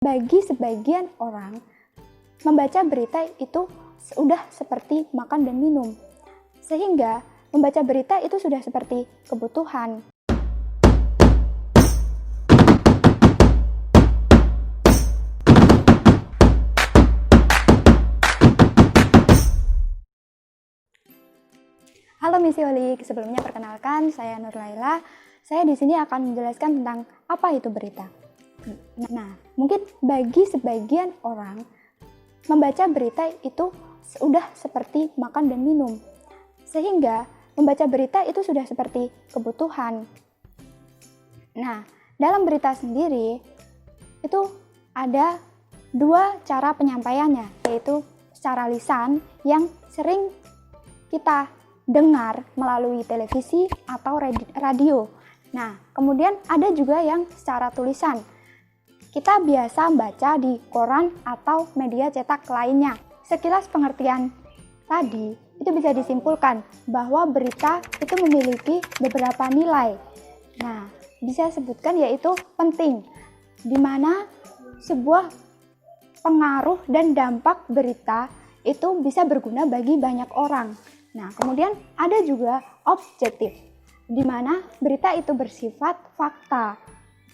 Bagi sebagian orang, membaca berita itu sudah seperti makan dan minum, sehingga membaca berita itu sudah seperti kebutuhan. Halo Misiolik, sebelumnya perkenalkan saya Nur Laila. Saya di sini akan menjelaskan tentang apa itu berita. Nah, mungkin bagi sebagian orang membaca berita itu sudah seperti makan dan minum, sehingga membaca berita itu sudah seperti kebutuhan. Nah, dalam berita sendiri itu ada dua cara penyampaiannya, yaitu secara lisan yang sering kita dengar melalui televisi atau radio. Nah, kemudian ada juga yang secara tulisan. Kita biasa baca di koran atau media cetak lainnya. Sekilas pengertian tadi, itu bisa disimpulkan bahwa berita itu memiliki beberapa nilai. Nah, bisa sebutkan yaitu penting, di mana sebuah pengaruh dan dampak berita itu bisa berguna bagi banyak orang. Nah, kemudian ada juga objektif, di mana berita itu bersifat fakta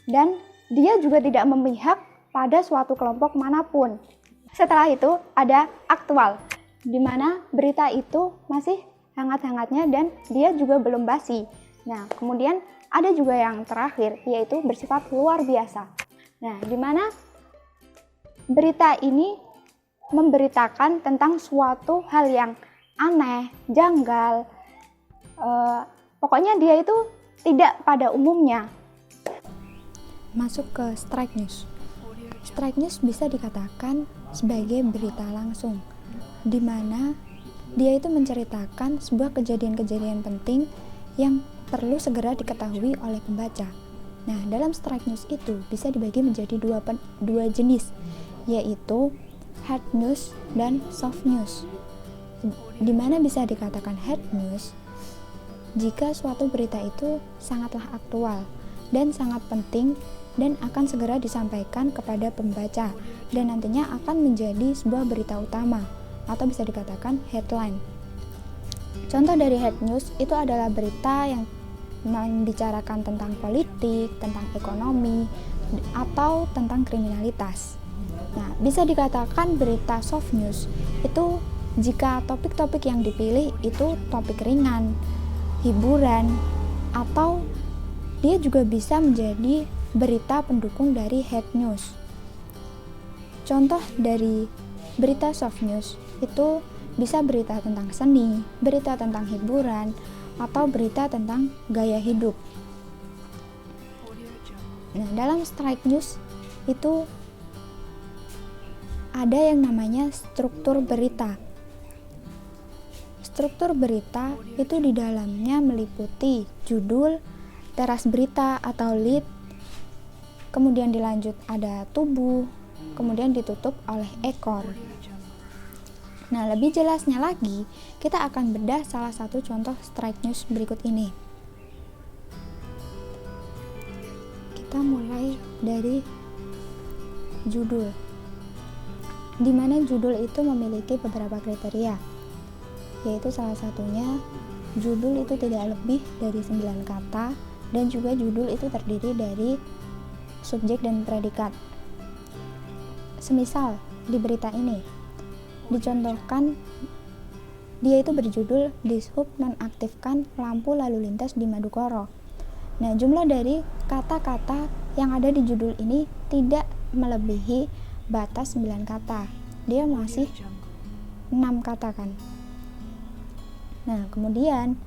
dan dia juga tidak memihak pada suatu kelompok manapun. Setelah itu ada aktual, di mana berita itu masih hangat-hangatnya dan dia juga belum basi. Nah, kemudian ada juga yang terakhir, yaitu bersifat luar biasa. Nah, di mana berita ini memberitakan tentang suatu hal yang aneh, janggal, pokoknya dia itu tidak pada umumnya. Masuk ke strike news. Strike news bisa dikatakan sebagai berita langsung, di mana dia itu menceritakan sebuah kejadian-kejadian penting yang perlu segera diketahui oleh pembaca. Nah, dalam strike news itu bisa dibagi menjadi dua jenis, yaitu hard news dan soft news. Di mana bisa dikatakan hard news jika suatu berita itu sangatlah aktual dan sangat penting dan akan segera disampaikan kepada pembaca dan nantinya akan menjadi sebuah berita utama atau bisa dikatakan headline. Contoh dari hard news itu adalah berita yang membicarakan tentang politik, tentang ekonomi, atau tentang kriminalitas. Nah, bisa dikatakan berita soft news itu jika topik-topik yang dipilih itu topik ringan, hiburan, atau dia juga bisa menjadi berita pendukung dari hard news. Contoh dari berita soft news itu bisa berita tentang seni, berita tentang hiburan, atau berita tentang gaya hidup. Nah, dalam strike news itu ada yang namanya struktur berita. Struktur berita itu di dalamnya meliputi judul, teras berita atau lead, kemudian dilanjut ada tubuh, kemudian ditutup oleh ekor. Nah, lebih jelasnya lagi, kita akan bedah salah satu contoh strike news berikut ini. Kita mulai dari judul, di mana judul itu memiliki beberapa kriteria, yaitu salah satunya judul itu tidak lebih dari 9 kata dan juga judul itu terdiri dari subjek dan predikat. Semisal di berita ini dicontohkan dia itu berjudul Dishub nonaktifkan lampu lalu lintas di Madukoro. Nah, jumlah dari kata-kata yang ada di judul ini tidak melebihi batas 9 kata. Dia masih 6 kata kan. Nah, kemudian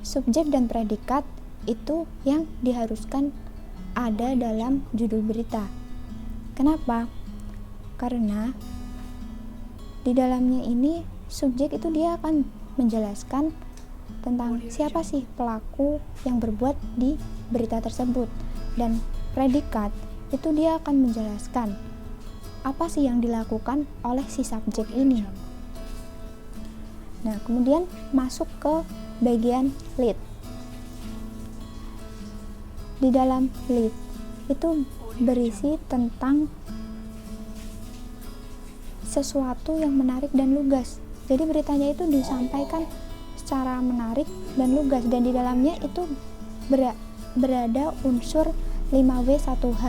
subjek dan predikat itu yang diharuskan ada dalam judul berita. Kenapa? Karena di dalamnya ini subjek itu dia akan menjelaskan tentang siapa sih pelaku yang berbuat di berita tersebut, dan predikat itu dia akan menjelaskan apa sih yang dilakukan oleh si subjek ini. Nah, kemudian masuk ke bagian lead. Di dalam lead itu berisi tentang sesuatu yang menarik dan lugas. Jadi beritanya itu disampaikan secara menarik dan lugas, dan di dalamnya itu berada unsur 5W1H,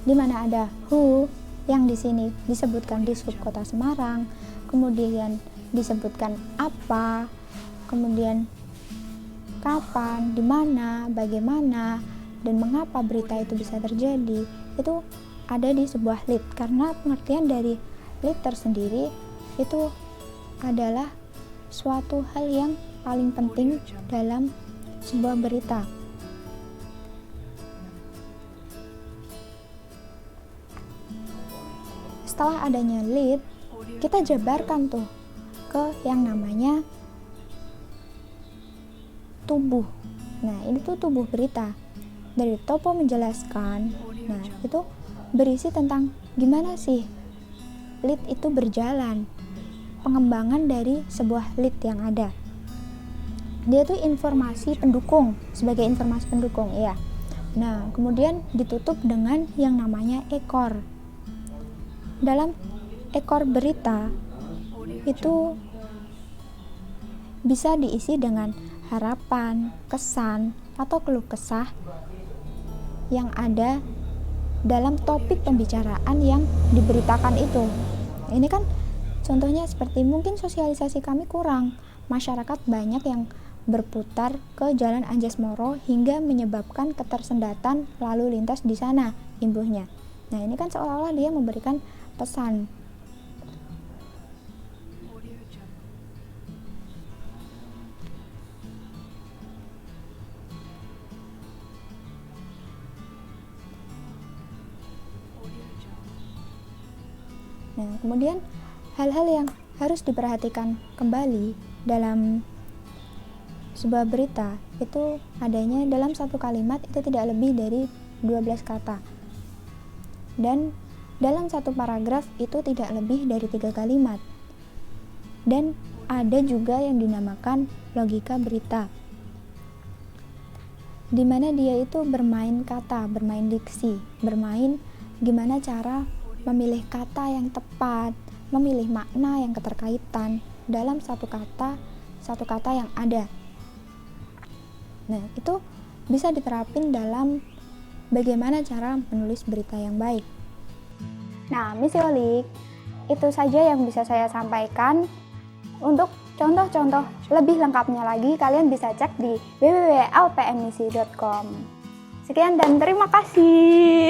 di mana ada who yang di sini disebutkan di subkota Semarang, kemudian disebutkan apa, kemudian kapan, di mana, bagaimana, dan mengapa berita itu bisa terjadi. Itu ada di sebuah lead, karena pengertian dari lead tersendiri itu adalah suatu hal yang paling penting dalam sebuah berita. Setelah adanya lead, kita jabarkan tuh ke yang namanya tubuh. Nah, ini tuh tubuh berita. Dari topo menjelaskan, nah itu berisi tentang gimana sih lead itu berjalan, pengembangan dari sebuah lead yang ada. Dia tuh informasi pendukung, sebagai informasi pendukung, ya. Nah, kemudian ditutup dengan yang namanya ekor. Dalam ekor berita itu bisa diisi dengan harapan, kesan, atau keluh kesah yang ada dalam topik pembicaraan yang diberitakan itu. Ini kan contohnya seperti mungkin sosialisasi kami kurang, masyarakat banyak yang berputar ke Jalan Anjasmoro hingga menyebabkan ketersendatan lalu lintas di sana imbuhnya. Nah, ini kan seolah-olah dia memberikan pesan. Nah, kemudian hal-hal yang harus diperhatikan kembali dalam sebuah berita itu adanya dalam satu kalimat itu tidak lebih dari 12 kata. Dan dalam satu paragraf itu tidak lebih dari 3 kalimat. Dan ada juga yang dinamakan logika berita, di mana dia itu bermain kata, bermain diksi, bermain gimana cara memilih kata yang tepat, memilih makna yang keterkaitan dalam satu kata yang ada. Nah, itu bisa diterapin dalam bagaimana cara menulis berita yang baik. Nah, Misiolik, itu saja yang bisa saya sampaikan. Untuk contoh-contoh lebih lengkapnya lagi, kalian bisa cek di www.lpmisi.com. Sekian dan terima kasih.